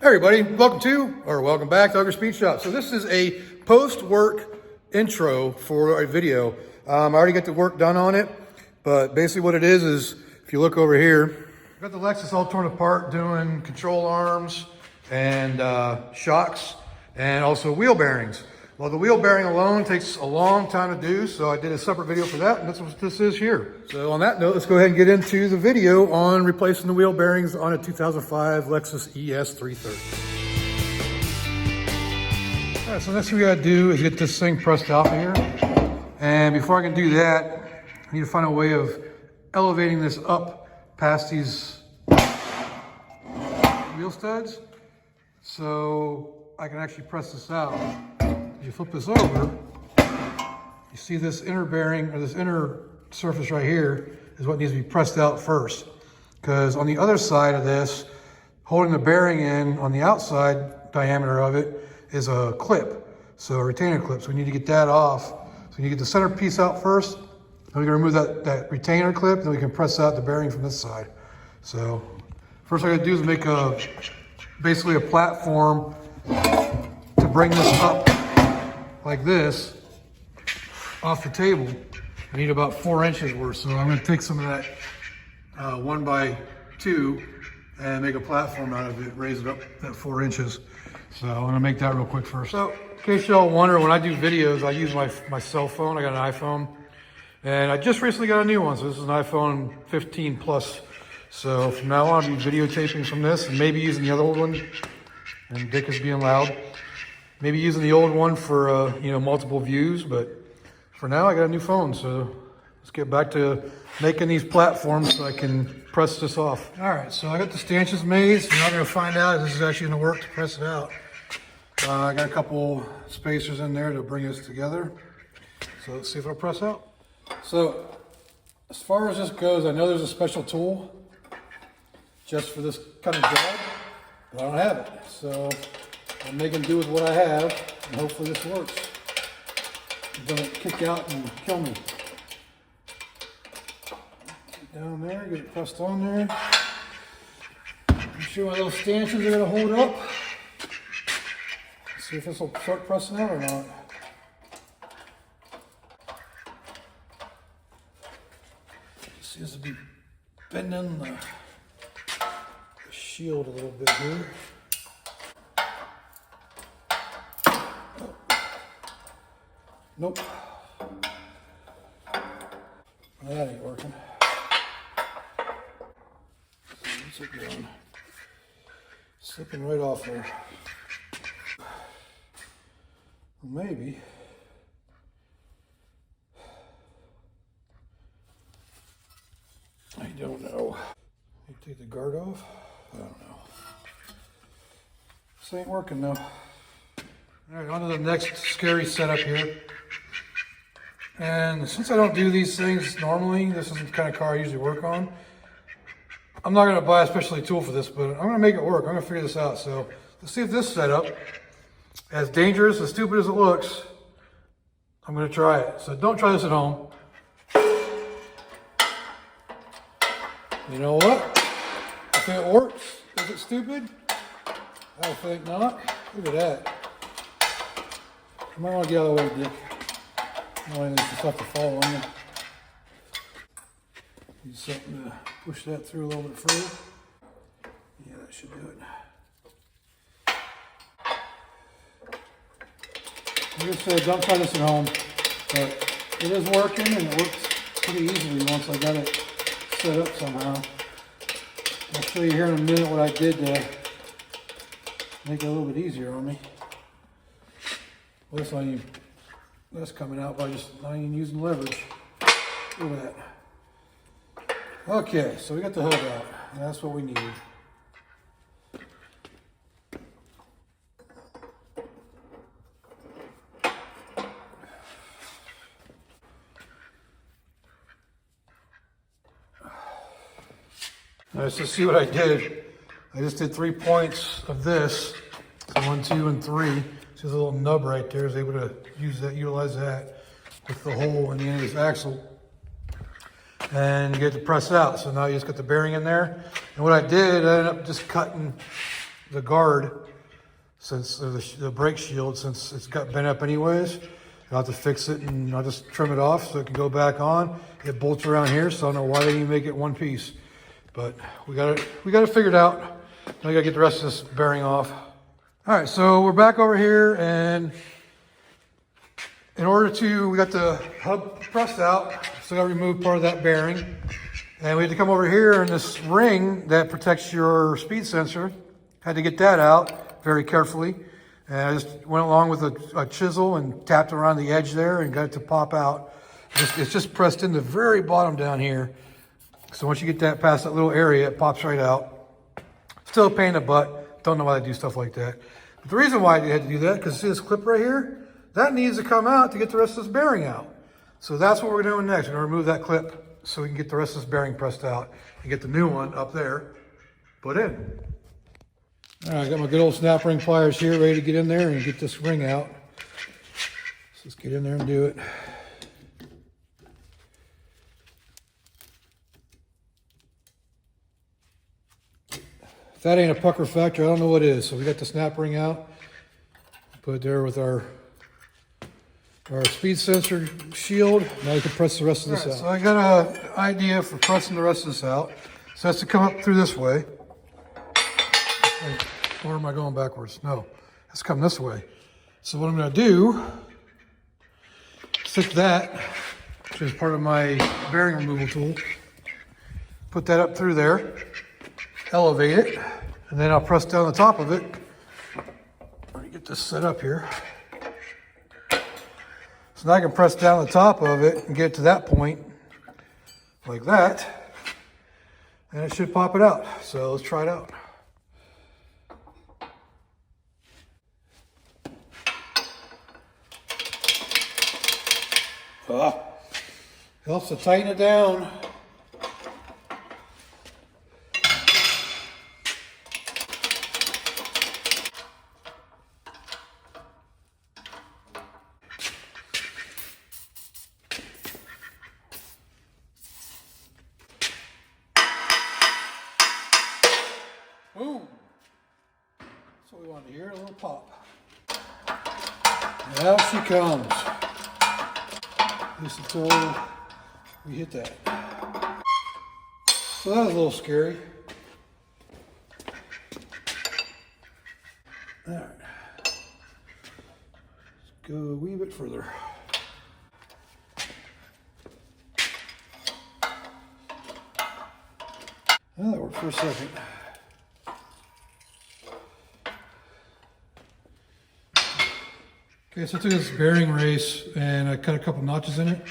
Hey everybody, welcome back to Ugger Speed Shop. So this is a post-work intro for a video. I already got the work done on it, but basically what it is if you look over here, I've got the Lexus all torn apart doing control arms and shocks and also wheel bearings. Well, the wheel bearing alone takes a long time to do, so I did a separate video for that, and that's what this is here. So on that note, let's go ahead and get into the video on replacing the wheel bearings on a 2005 Lexus ES330. All right, so next thing we gotta do is get this thing pressed out of here. And before I can do that, I need to find a way of elevating this up past these wheel studs so I can actually press this out. If you flip this over, you see this inner bearing, or this inner surface right here, is what needs to be pressed out first. Because on the other side of this, holding the bearing in on the outside diameter of it is a clip, so a retainer clip. So we need to get that off. So you get the center piece out first, then we can remove that retainer clip, then we can press out the bearing from this side. So first I gotta do is make basically a platform to bring this up like this off the table. I need about 4 inches worth, so I'm going to take some of that 1x2 and make a platform out of it, raise it up that 4 inches. So I'm going to make that real quick first. So in case y'all wonder, when I do videos, I use my cell phone. I got an iPhone, and I just recently got a new one, so this is an iPhone 15 Plus. So from now on, I'll be videotaping from this and maybe using the other old one, and Dick is being loud. Maybe using the old one for multiple views, but for now I got a new phone, so let's get back to making these platforms so I can press this off. All right, so I got the stanchions made, so now I'm gonna find out if this is actually gonna work to press it out. I got a couple spacers in there to bring this together. So let's see if it'll press out. So as far as this goes, I know there's a special tool just for this kind of job, but I don't have it. So I'm making do with what I have, and hopefully this works. It doesn't kick out and kill me. Get down there, get it pressed on there. I'm sure my little stanchions are gonna hold up. See if this will start pressing out or not. Seems to be bending the shield a little bit here. Nope. That ain't working. What's it doing? Slipping right off there. Well, maybe. I don't know. You take the guard off? I don't know. This ain't working though. All right, on to the next scary setup here. And since I don't do these things normally, this isn't the kind of car I usually work on. I'm not gonna buy a specialty tool for this, but I'm gonna make it work. I'm gonna figure this out. So let's see if this setup, as dangerous, as stupid as it looks, I'm gonna try it. So don't try this at home. You know what? If it works, is it stupid? I think not. Look at that. You might want to get out of the way, Dick. I don't want this stuff to fall on you. Need something to push that through a little bit further. Yeah, that should do it. Like I said, don't try this at home, but it is working and it works pretty easily once I got it set up somehow. I'll show you here in a minute what I did to make it a little bit easier on me. Well, that's coming out by just not even using leverage. Look at that. Okay, so we got the hub out. That's what we need. All right, so see what I did. I just did 3 points of this. So 1, 2, and 3. See the little nub right there. I was able to utilize that with the hole in the end of this axle. And you get to press out. So now you just got the bearing in there. And what I did, I ended up just cutting the guard, since the brake shield, since it's got bent up anyways. I'll have to fix it, and I'll just trim it off so it can go back on. It bolts around here, so I don't know why they didn't make it one piece. But we got it figured out. Now I gotta get the rest of this bearing off. All right, so we're back over here, and we got the hub pressed out, so I gotta remove part of that bearing. And we had to come over here, and this ring that protects your speed sensor, had to get that out very carefully. And I just went along with a chisel and tapped around the edge there and got it to pop out. It's just pressed in the very bottom down here. So once you get that past that little area, it pops right out. Still a pain in the butt. Don't know why they do stuff like that. But the reason why they had to do that, because see this clip right here? That needs to come out to get the rest of this bearing out. So that's what we're doing next. We're gonna remove that clip so we can get the rest of this bearing pressed out and get the new one up there put in. All right, I got my good old snap ring pliers here ready to get in there and get this ring out. So let's get in there and do it. If that ain't a pucker factor, I don't know what is. So we got the snap ring out. Put it there with our speed sensor shield. Now we can press the rest of this out. So I got an idea for pressing the rest of this out. So it has to come up through this way. Or am I going backwards? No, let's come this way. So what I'm going to do, stick that, which is part of my bearing removal tool, put that up through there, elevate it, and then I'll press down the top of it. Let me get this set up here. So now I can press down the top of it and get it to that point, like that, and it should pop it out. So let's try it out. Helps to tighten it down. Boom. That's what we wanted to hear, a little pop. And out she comes. Just until we hit that. So that was a little scary. All right. Let's go a wee bit further. Well, that worked for a second. Okay, so I took this bearing race and I cut a couple notches in it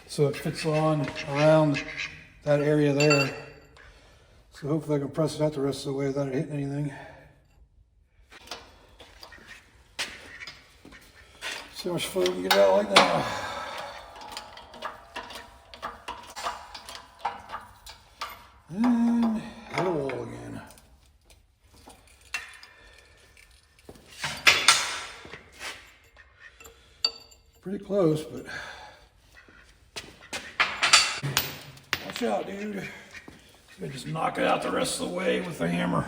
so it fits on around that area there. So hopefully I can press it out the rest of the way without it hitting anything. See how much further we can get out like that. And hit a wall again. Pretty close, but watch out, dude. So just knock it out the rest of the way with the hammer.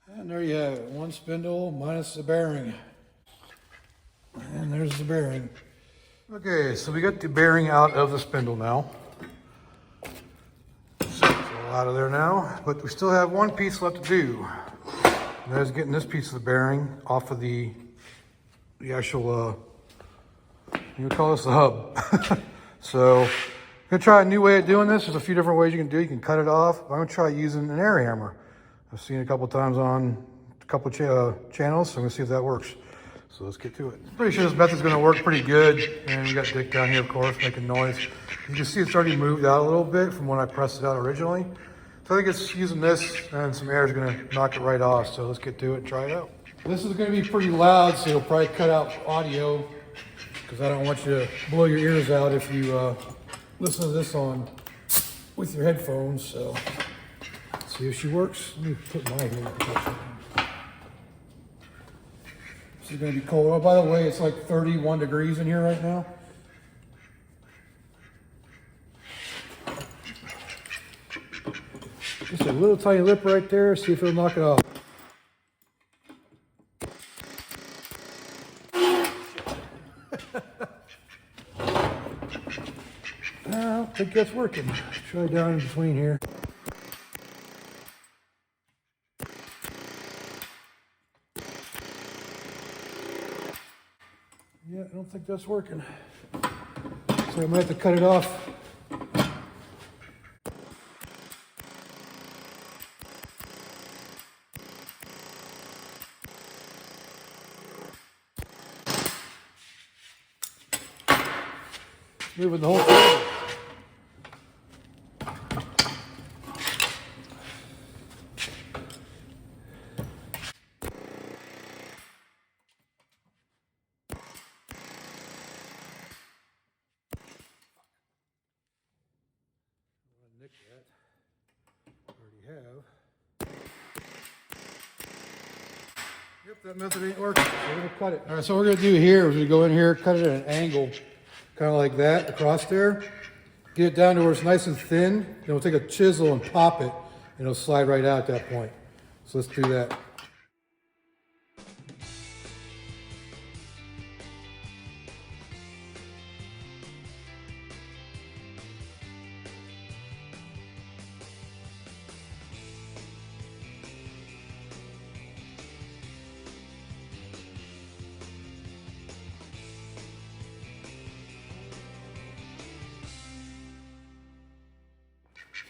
And there you have it, one spindle minus the bearing. And there's the bearing. Okay, so we got the bearing out of the spindle now. It's all out of there now, but we still have one piece left to do. And that is getting this piece of the bearing off of the actual, you would call this the hub. So I'm gonna try a new way of doing this. There's a few different ways you can do it. You can cut it off. I'm gonna try using an air hammer. I've seen it a couple times on a couple channels, so I'm gonna see if that works. So let's get to it. Pretty sure this method's gonna work pretty good. And we got Dick down here, of course, making noise. You can see it's already moved out a little bit from when I pressed it out originally. So I think it's using this and some air is gonna knock it right off. So let's get to it and try it out. This is gonna be pretty loud, so you'll probably cut out audio because I don't want you to blow your ears out if you listen to this on with your headphones. So let's see if she works. Let me put my hair protection on. This is going to be cold. Oh, by the way, it's like 31 degrees in here right now. Just a little tiny lip right there. See if it'll knock it off. I don't think that's working. Try down in between here. Yeah, I don't think that's working. So I'm gonna have to cut it off. Moving the whole thing. Nick that. Already have. Yep, that method ain't working. So we're gonna cut it. All right, so what we're gonna do here is we go in here, cut it at an angle, kind of like that across there. Get it down to where it's nice and thin. Then we'll take a chisel and pop it, and it'll slide right out at that point. So let's do that.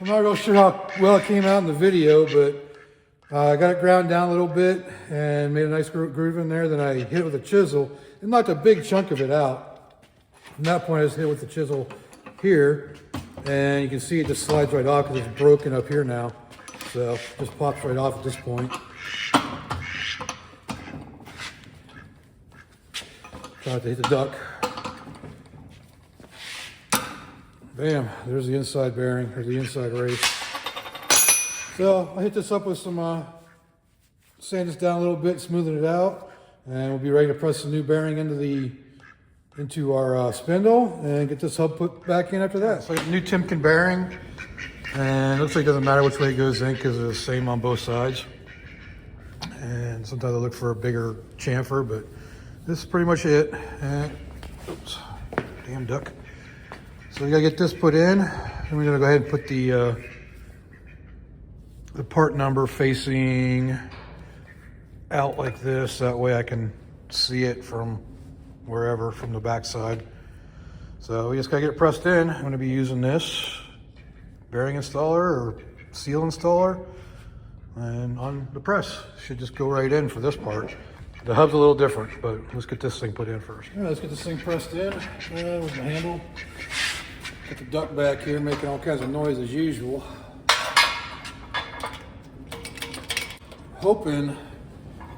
I'm not real sure how well it came out in the video, but I got it ground down a little bit and made a nice groove in there. Then I hit it with a chisel and knocked a big chunk of it out. From that point, I just hit it with the chisel here, and you can see it just slides right off because it's broken up here now. So it just pops right off at this point. Try not to hit the duck. Bam, there's the inside bearing, or the inside race. So I hit this up with some, sand this down a little bit, smoothing it out, and we'll be ready to press the new bearing into our spindle and get this hub put back in after that. So new Timken bearing, and it looks like it doesn't matter which way it goes in because it's the same on both sides. And sometimes I look for a bigger chamfer, but this is pretty much it. And, oops, damn duck. So we gotta get this put in, and we're gonna go ahead and put the part number facing out like this. That way I can see it from wherever, from the back side. So we just gotta get it pressed in. I'm gonna be using this bearing installer or seal installer, and on the press should just go right in for this part. The hub's a little different, but let's get this thing put in first. All right, let's get this thing pressed in with the handle. Got the duck back here making all kinds of noise as usual. Hoping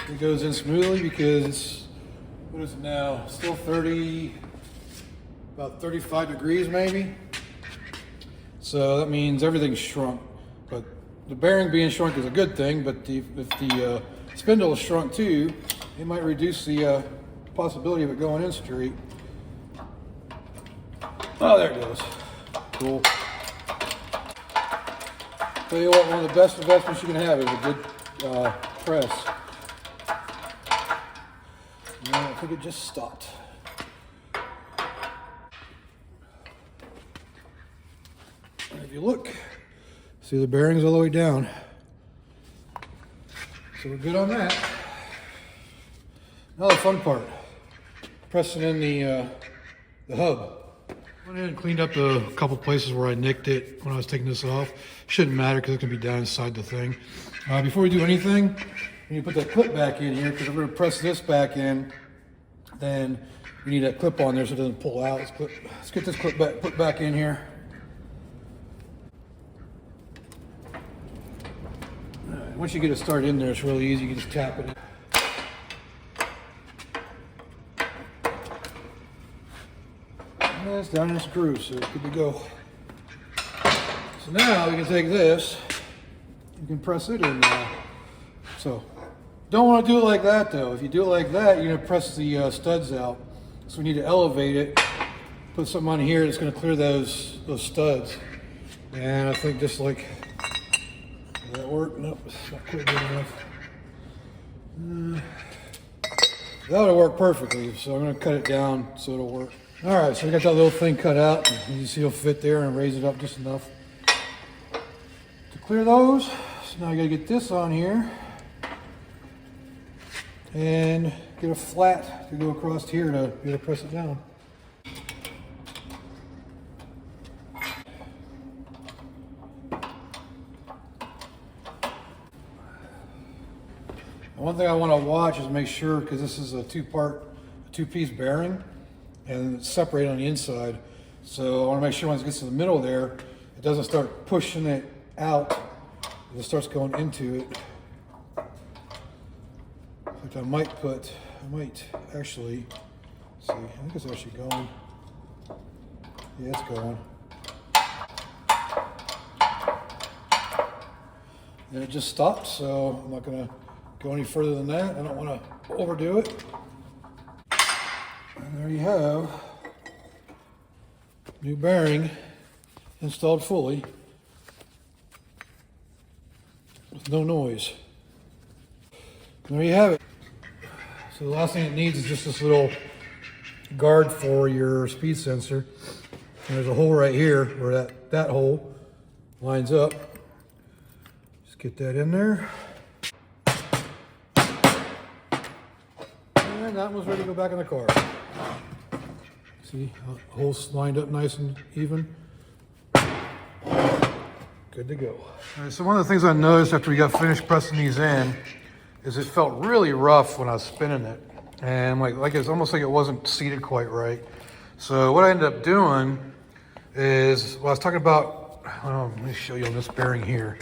it goes in smoothly because, what is it now? Still about 35 degrees maybe. So that means everything's shrunk. But the bearing being shrunk is a good thing, but if the spindle is shrunk too, it might reduce the possibility of it going in straight. Oh, there it goes. Cool. Tell you what, one of the best investments you can have is a good press. And I think it just stopped. And if you look, see the bearings all the way down. So we're good on that. Now the fun part, pressing in the hub. Went in and cleaned up a couple places where I nicked it when I was taking this off. Shouldn't matter because it can be down inside the thing. Before we do anything, we need to put that clip back in here because if we're going to press this back in, then we need that clip on there so it doesn't pull out. Let's get this clip put back in here. Right, once you get it started in there, it's really easy. You can just tap it. And that's down in the screw, so it's good to go. So now we can take this, you can press it in now. So Don't want to do it like that though. If you do it like that, you're gonna press the studs out. So we need to elevate it, put something on here that's gonna clear those studs. And I think just like, does that work? Nope, it's not quite good enough. That would work perfectly, so I'm gonna cut it down so it'll work. All right, so we got that little thing cut out. You see it'll fit there and raise it up just enough to clear those. So now I gotta get this on here and get a flat to go across here to be able to press it down. One thing I want to watch is make sure, because this is a two-piece bearing, and it's separated on the inside. So I want to make sure once it gets to the middle there, it doesn't start pushing it out. It starts going into it. Which I might actually, see, I think it's actually going. Yeah, it's going. And it just stopped, so I'm not going to go any further than that. I don't want to overdo it. And there you have new bearing installed fully with no noise. And there you have it. So the last thing it needs is just this little guard for your speed sensor. And there's a hole right here where that hole lines up. Just get that in there. And that one's ready to go back in the car. See, holes lined up nice and even. Good to go. All right, so one of the things I noticed after we got finished pressing these in is it felt really rough when I was spinning it. And like it's almost like it wasn't seated quite right. So what I ended up doing is, well, I was talking about, let me show you on this bearing here.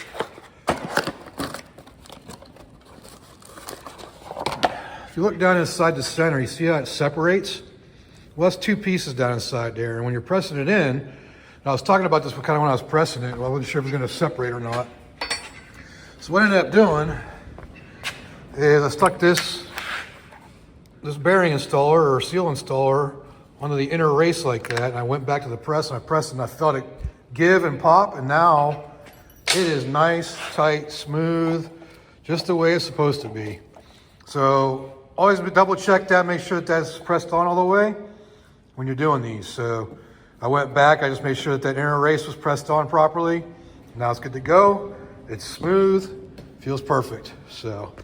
If you look down inside the center, you see how it separates? Well, that's two pieces down inside there. And when you're pressing it in, and I was talking about this kind of when I was pressing it, well, I wasn't sure if it was going to separate or not. So what I ended up doing is I stuck this bearing installer or seal installer onto the inner race like that. And I went back to the press and I pressed it and I felt it give and pop. And now it is nice, tight, smooth, just the way it's supposed to be. So always double check that, make sure that that's pressed on all the way when you're doing these. So I went back, I just made sure that that inner race was pressed on properly. Now it's good to go. It's smooth, feels perfect. So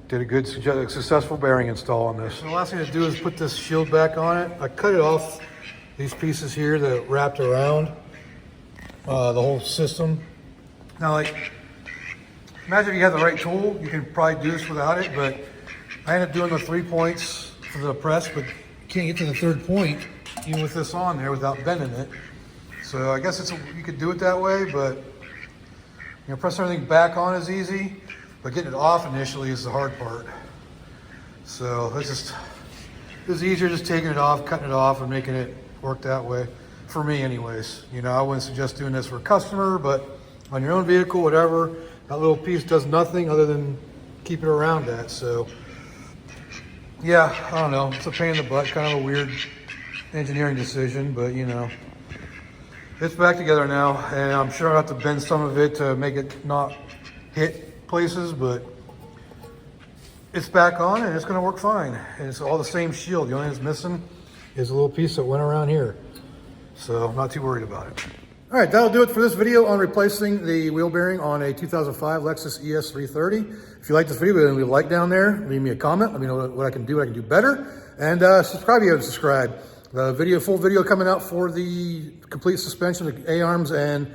did a good, successful bearing install on this. So the last thing to do is put this shield back on it. I cut it off these pieces here that wrapped around the whole system. Now, like, imagine if you have the right tool, you can probably do this without it, but I ended up doing the 3 points for the press, but you can't get to the third point even with this on there without bending it. So I guess you could do it that way, but pressing everything back on is easy, but getting it off initially is the hard part. So it's easier just taking it off, cutting it off, and making it work that way. For me anyways. I wouldn't suggest doing this for a customer, but on your own vehicle, whatever, that little piece does nothing other than keep it around that. So yeah, I don't know, it's a pain in the butt, kind of a weird engineering decision, but it's back together now, and I'm sure I'll have to bend some of it to make it not hit places, but it's back on and it's going to work fine. And it's all the same shield. The only thing that's missing is a little piece that went around here. So I'm not too worried about it. All right, that'll do it for this video on replacing the wheel bearing on a 2005 Lexus ES330. If you like this video, leave me a like down there, leave me a comment, let me know what I can do better, and subscribe if you haven't subscribed. The full video coming out for the complete suspension, the A-arms and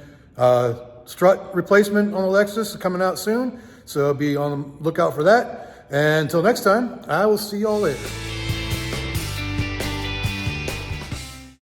strut replacement on the Lexus is coming out soon. So be on the lookout for that. And until next time, I will see y'all later.